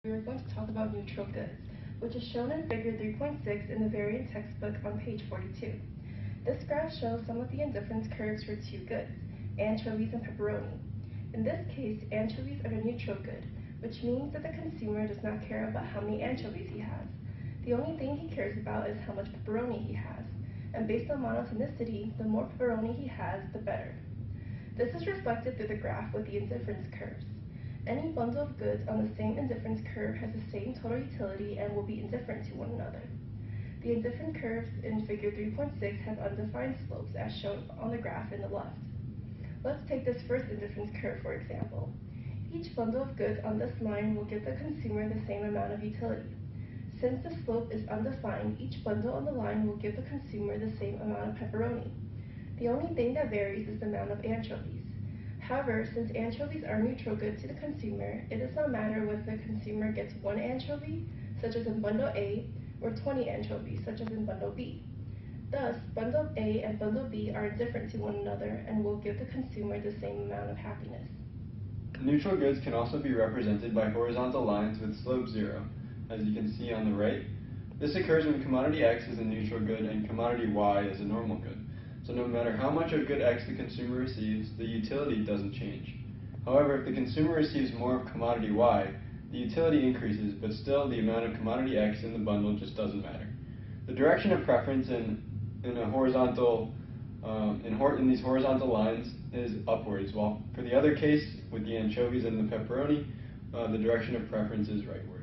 We are going to talk about neutral goods, which is shown in figure 3.6 in the variant textbook on page 42. This graph shows some of the indifference curves for two goods, anchovies and pepperoni. In this case, anchovies are a neutral good, which means that the consumer does not care about how many anchovies he has. The only thing he cares about is how much pepperoni he has, and based on monotonicity, the more pepperoni he has, the better. This is reflected through the graph with the indifference curves. Any bundle of goods on the same indifference curve has the same total utility and will be indifferent to one another. The indifferent curves in figure 3.6 have undefined slopes as shown on the graph in the left. Let's take this first indifference curve for example. Each bundle of goods on this line will give the consumer the same amount of utility. Since the slope is undefined, each bundle on the line will give the consumer the same amount of pepperoni. The only thing that varies is the amount of anchovies. However, since anchovies are neutral goods to the consumer, it does not matter whether the consumer gets 1 anchovy, such as in bundle A, or 20 anchovies, such as in bundle B. Thus, bundle A and bundle B are indifferent to one another and will give the consumer the same amount of happiness. Neutral goods can also be represented by horizontal lines with slope 0, as you can see on the right. This occurs when commodity X is a neutral good and commodity Y is a normal good. So no matter how much of good X the consumer receives, the utility doesn't change. However, if the consumer receives more of commodity Y, the utility increases, but still the amount of commodity X in the bundle just doesn't matter. The direction of preference in these horizontal lines is upwards, while for the other case, with the anchovies and the pepperoni, the direction of preference is rightward.